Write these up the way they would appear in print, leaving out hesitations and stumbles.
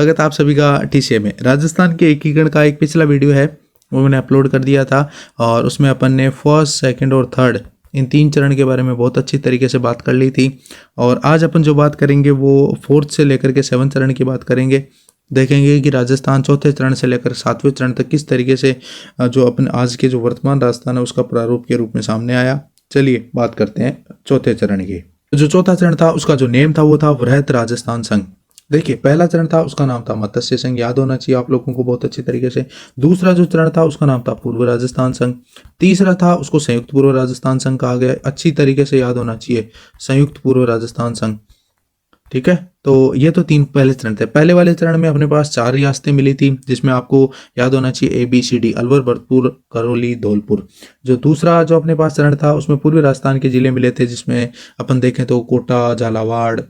स्वागत है आप सभी का टीसीए में। राजस्थान के एकीकरण का एक पिछला वीडियो है वो मैंने अपलोड कर दिया था और उसमें अपन ने फर्स्ट, सेकंड और थर्ड इन 3 चरण के बारे में बहुत अच्छी तरीके से बात कर ली थी। और आज अपन जो बात करेंगे वो 4th से लेकर के 7th चरण की बात करेंगे। देखेंगे कि राजस्थान 4थे चरण से लेकर 7वें चरण तक किस तरीके से जो अपन आज के जो वर्तमान राजस्थान है उसका प्रारूप के रूप में सामने आया। चलिए बात करते हैं 4थे चरण की। जो 4था चरण था उसका जो नेम था वो था वृहत राजस्थान संघ। देखिए, पहला चरण था उसका नाम था मत्स्य संघ, याद होना चाहिए आप लोगों को बहुत अच्छी तरीके से। दूसरा जो चरण था उसका नाम था पूर्व राजस्थान संघ। तीसरा था उसको संयुक्त पूर्व राजस्थान संघ कहा गया, अच्छी तरीके से याद होना चाहिए, संयुक्त पूर्व राजस्थान संघ। ठीक है, तो ये तो 3 पहले चरण थे। पहले वाले चरण में अपने पास 4 रियासतें मिली थी जिसमें आपको याद होना चाहिए ABCD, अलवर, भरतपुर, करौली, धौलपुर। जो दूसरा जो अपने पास चरण था उसमें पूर्वी राजस्थान के जिले मिले थे जिसमें अपन देखें तो कोटा, झालावाड़,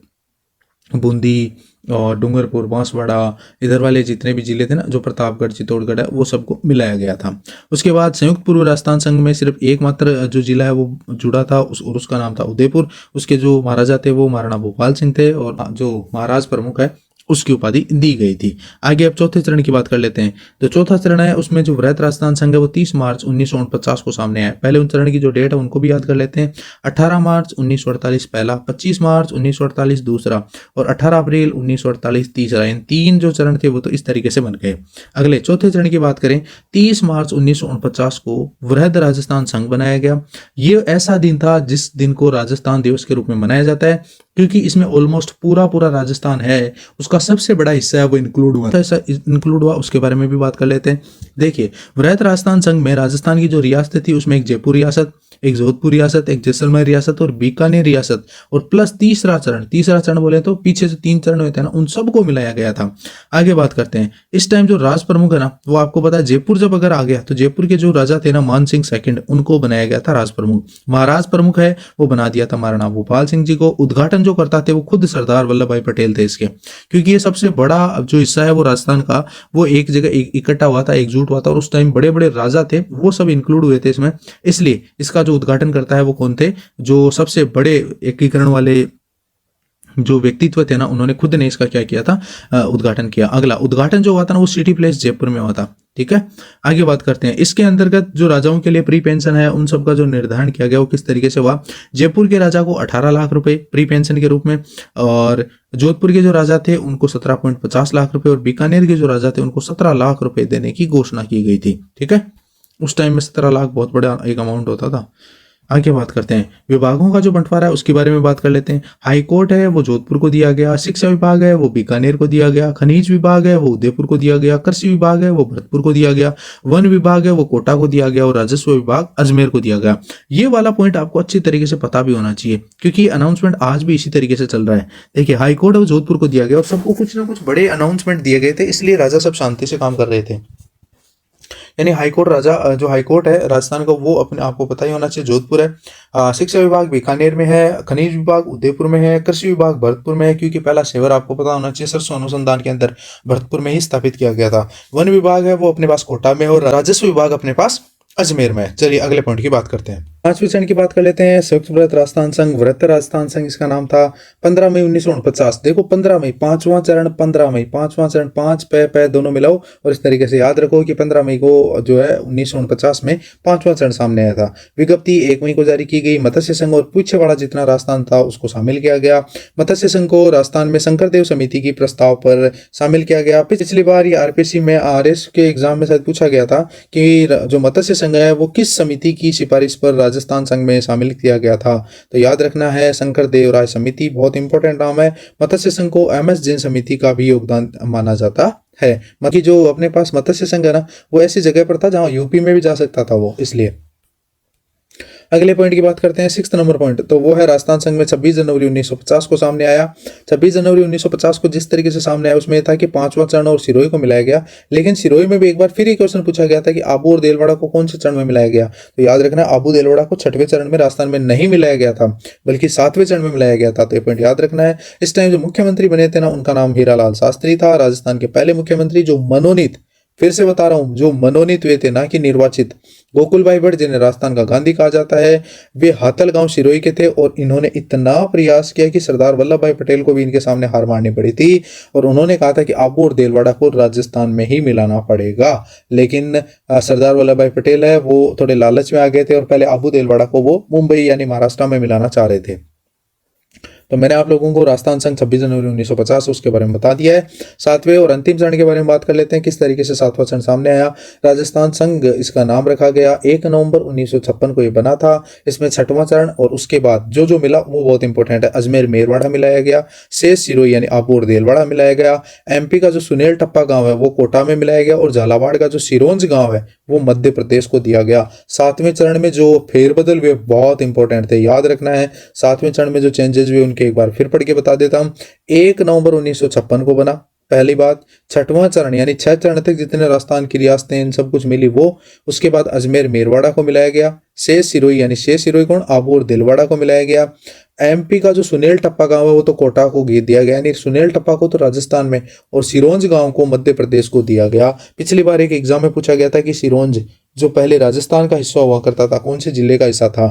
बूंदी और डूंगरपुर, बांसवाड़ा, इधर वाले जितने भी जिले थे ना, जो प्रतापगढ़, चित्तौड़गढ़ है, वो सबको मिलाया गया था। उसके बाद संयुक्त पूर्व राजस्थान संघ में सिर्फ एकमात्र जो जिला है वो जुड़ा था और उसका नाम था उदयपुर। उसके जो महाराजा थे वो महाराणा भोपाल सिंह थे और जो महाराज प्रमुख है उसकी उपाधि दी गई थी। आगे अब 4थे चरण की बात कर लेते हैं। जो 4था चरण है उसमें जो वृहत राजस्थान संघ है वो 30 मार्च 1949 को सामने आया। पहले उन चरण की जो डेट है उनको भी याद कर लेते हैं। 18 मार्च 1948 पहला, 25 मार्च 1948 दूसरा और 18 अप्रैल 1948 तीसरा। इन 3 जो चरण थे वो तो इस तरीके से बन गए। अगले 4थे चरण की बात करें, 30 मार्च 1949 को वृहत राजस्थान संघ बनाया गया। ये ऐसा दिन था जिस दिन को राजस्थान दिवस के रूप में मनाया जाता है क्योंकि इसमें ऑलमोस्ट पूरा राजस्थान है, उसका सबसे बड़ा हिस्सा है वो इंक्लूड हुआ। ऐसा इंक्लूड हुआ उसके बारे में भी बात कर लेते हैं। देखिए, वृहत राजस्थान संघ में राजस्थान की जो रियासतें थी उसमें एक जयपुर रियासत, एक जोधपुर रियासत, एक जैसलमेर रियासत और बीकानेर रियासत और प्लस तीसरा चरण बोले तो पीछे जो 3 चरण हुए थे ना उन सबको मिलाया गया था। आगे बात करते हैं। इस टाइम जो राज प्रमुख है ना वो आपको पता है जयपुर जब अगर आ गया तो जयपुर के जो राजा थे ना मान सिंह सेकंड, उनको बनाया गया था राज प्रमुख। महाराज प्रमुख है वो बना दिया था महाराणा भोपाल सिंह जी को। उद्घाटन जो करता थे वो खुद सरदार वल्लभ भाई पटेल थे इसके, क्योंकि ये सबसे बड़ा जो हिस्सा है वो राजस्थान का वो एक जगह इकट्ठा हुआ था, एकजुट हुआ था और उस टाइम बड़े बड़े राजा थे वो सब इंक्लूड हुए थे इसमें। इसलिए इसका जो उद्घाटन करता है वो कौन थे, जो सबसे बड़े एकीकरण वाले जो व्यक्तित्व थे ना उन्होंने खुद ने इसका क्या किया था, उद्घाटन किया। अगला उद्घाटन जो हुआ था ना वो सिटी प्लेस जयपुर में हुआ था। ठीक है, आगे बात करते हैं। इसके अंतर्गत जो राजाओं के लिए प्री पेंशन है उन सब का जो निर्धारण किया गया वो किस तरीके से हुआ। जयपुर के राजा को 18 लाख रुपए प्री पेंशन के रूप में और जोधपुर के जो राजा थे उनको 17.50 लाख रुपए और बीकानेर के जो राजा थे उनको 17 लाख रुपए देने की घोषणा की गई थी। ठीक है, उस टाइम में 17 लाख बहुत बड़ा एक अमाउंट होता था। आगे बात करते हैं। विभागों का जो बंटवारा है उसके बारे में बात कर लेते हैं। हाई कोर्ट है वो जोधपुर को दिया गया, शिक्षा विभाग है वो बीकानेर को दिया गया, खनिज विभाग है वो उदयपुर को दिया गया, कृषि विभाग है वो भरतपुर को दिया गया, वन विभाग है वो कोटा को दिया गया और राजस्व विभाग अजमेर को दिया गया। ये वाला पॉइंट आपको अच्छी तरीके से पता भी होना चाहिए क्योंकि अनाउंसमेंट आज भी इसी तरीके से चल रहा है। देखिए, हाई कोर्ट है वो जोधपुर को दिया गया और सबको कुछ ना कुछ बड़े अनाउंसमेंट दिए गए थे, इसलिए राजा सब शांति से काम कर रहे थे। यानी हाईकोर्ट राजा जो हाईकोर्ट है राजस्थान का वो अपने आपको पता ही होना चाहिए जोधपुर है। शिक्षा विभाग बीकानेर में है, खनिज विभाग उदयपुर में है, कृषि विभाग भरतपुर में है क्योंकि पहला सेवर आपको पता होना चाहिए सरसों अनुसंधान के अंदर भरतपुर में ही स्थापित किया गया था। वन विभाग है वो अपने पास कोटा में और राजस्व विभाग अपने पास अजमेर में। चलिए अगले पॉइंट की बात करते हैं। 5वें चरण की बात कर लेते हैं। संयुक्त वृहत राजस्थान संघ, वृहत राजस्थान संघ इसका नाम था। 15 मई 1949। देखो 15 मई, 5वां चरण 15 मई, 5वां चरण 5 पै दोनों मिलाओ और इस तरीके से याद रखो कि 15 मई को जो है 1949 में 5वां चरण सामने आया था। विज्ञप्ति 1 मई को जारी की गई। मत्स्य संघ और पीछेवाड़ा जितना राजस्थान था उसको शामिल किया गया। मत्स्य संघ को राजस्थान में शंकरदेव समिति की प्रस्ताव पर शामिल किया गया। पिछली बार ये RPC में RS के एग्जाम में शायद पूछा गया था कि जो मत्स्य संघ है वो किस समिति की सिफारिश पर राजस्थान संघ में शामिल किया गया था। तो याद रखना है शंकरदेव राय समिति, बहुत इंपॉर्टेंट नाम है। मत्स्य संघ को MS जैन समिति का भी योगदान माना जाता है। मतलब जो अपने पास मत्स्य संघ है ना वो ऐसी जगह पर था जहां यूपी में भी जा सकता था वो, इसलिए। अगले पॉइंट की बात करते हैं, 6 नंबर पॉइंट, तो वो है राजस्थान संघ में 26 जनवरी 1950 को सामने आया। 26 जनवरी 1950 को जिस तरीके से सामने आया उसमें था कि 5वां चरण और सिरोही को मिलाया गया, लेकिन सिरोही में भी एक बार फिर एक क्वेश्चन पूछा गया था कि आबू और देलवाड़ा को कौन से चरण में मिलाया गया। तो याद रखना आबू देलवाड़ा को 6वें चरण में राजस्थान में नहीं मिलाया गया था बल्कि 7वें चरण में मिलाया गया था। तो ये पॉइंट याद रखना है। इस टाइम जो मुख्यमंत्री बने थे ना उनका नाम हीरालाल शास्त्री था, राजस्थान के पहले मुख्यमंत्री जो मनोनीत फिर से बता रहा हूँ, जो मनोनीत हुए थे ना कि निर्वाचित, गोकुल भाई भट्ट जिन्हें राजस्थान का गांधी कहा जाता है, वे हाथल गांव सिरोही के थे और इन्होंने इतना प्रयास किया कि सरदार वल्लभ भाई पटेल को भी इनके सामने हार माननी पड़ी थी और उन्होंने कहा था कि आबू और देलवाड़ा को राजस्थान में ही मिलाना पड़ेगा। लेकिन सरदार वल्लभ भाई पटेल है वो थोड़े लालच में आ गए थे और पहले आबू देलवाड़ा को वो मुंबई यानी महाराष्ट्र में मिलाना चाह रहे थे। तो मैंने आप लोगों को राजस्थान संघ 26 जनवरी 1950 उसके बारे में बता दिया है। सातवें और अंतिम चरण के बारे में बात कर लेते हैं, किस तरीके से सातवां चरण सामने आया। राजस्थान संघ इसका नाम रखा गया, 1 नवंबर 1956 को ये बना था। इसमें छठवां चरण और उसके बाद जो जो मिला वो बहुत इंपॉर्टेंट है। अजमेर मेरवाड़ा मिलाया गया, शेष सिरोही यानी आबू और देलवाड़ा मिलाया गया, एमपी का जो सुनेल टप्पा गांव है वो कोटा में मिलाया गया और झालावाड़ का जो सिरोंज गांव है वो मध्य प्रदेश को दिया गया। सातवें चरण में जो फेरबदल हुए बहुत इंपॉर्टेंट थे, याद रखना है। सातवें चरण में जो चेंजेस हुए उनके एक बार फिर पढ़ के बता देता हूं। 1 नवंबर 1956 को बना, पहली बात। छठवां चरण यानी 6 चरण तक जितने राजस्थान की रियासतें इन सब कुछ मिली वो, उसके बाद अजमेर मेरवाड़ा को मिलाया गया। शेष सिरोही यानी शेष सिरोही कौन, आबू और दिलवाड़ा को मिलाया गया। एमपी का जो सुनेल टप्पा गांव है वो तो कोटा को दिया गया, यानी सुनेल टप्पा को तो राजस्थान में और सिरोंज गांव को मध्य प्रदेश को दिया गया। पिछली बार एक एग्जाम में पूछा गया था कि सिरोंज जो पहले राजस्थान का हिस्सा हुआ करता था कौन से जिले का हिस्सा था,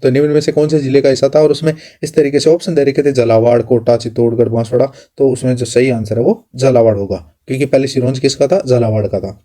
तो निम्न में से कौन से जिले का हिस्सा था, और उसमें इस तरीके से ऑप्शन दे रखे थे झालावाड़, कोटा, चित्तौड़गढ़, बांसवाड़ा। तो उसमें जो सही आंसर है वो झालावाड़ होगा, क्योंकि पहले सिरोंज किसका था, झालावाड़ का था।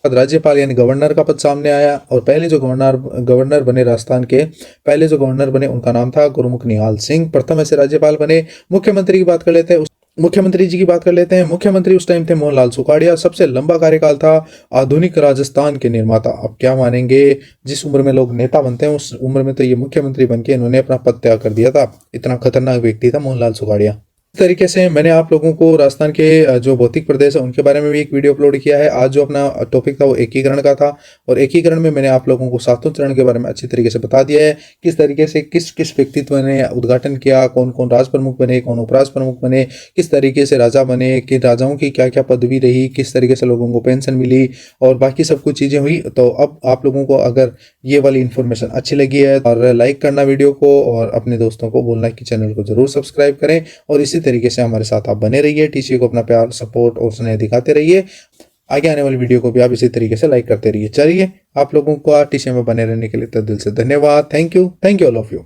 राज्यपाल यानी गवर्नर का पद सामने आया और पहले जो गवर्नर बने राजस्थान के, पहले जो गवर्नर बने उनका नाम था गुरुमुख निहाल सिंह। प्रथम ऐसे राज्यपाल बने। मुख्यमंत्री की बात कर लेते हैं, मुख्यमंत्री जी की बात कर लेते हैं। मुख्यमंत्री उस टाइम थे मोहनलाल सुखाड़िया। सबसे लंबा कार्यकाल था, आधुनिक राजस्थान के निर्माता। अब क्या मानेंगे, जिस उम्र में लोग नेता बनते हैं उस उम्र में तो ये मुख्यमंत्री बनके इन्होंने अपना पद त्याग कर दिया था। इतना खतरनाक व्यक्ति था मोहनलाल सुखाड़िया। इस तरीके से मैंने आप लोगों को राजस्थान के जो भौतिक प्रदेश है उनके बारे में भी एक वीडियो अपलोड किया है। आज जो अपना टॉपिक था वो एकीकरण का था और एकीकरण में मैंने आप लोगों को सातवें चरण के बारे में अच्छी तरीके से बता दिया है, किस तरीके से किस किस व्यक्तित्व ने उद्घाटन किया, कौन कौन राज प्रमुख बने, कौन उपराज प्रमुख बने, किस तरीके से राजा बने, कि राजाओं की क्या क्या पदवी रही, किस तरीके से लोगों को पेंशन मिली और बाकी सब कुछ चीज़ें हुई। तो अब आप लोगों को अगर ये वाली इन्फॉर्मेशन अच्छी लगी है और लाइक करना वीडियो को और अपने दोस्तों को बोलना कि चैनल को जरूर सब्सक्राइब करें और इसी तरीके से हमारे साथ आप बने रहिए। टीसीए को अपना प्यार, सपोर्ट और स्नेह दिखाते रहिए। आगे आने वाली वीडियो को भी आप इसी तरीके से लाइक करते रहिए। चलिए, आप लोगों को टीसीए में बने रहने के लिए दिल से धन्यवाद। Thank you all of you.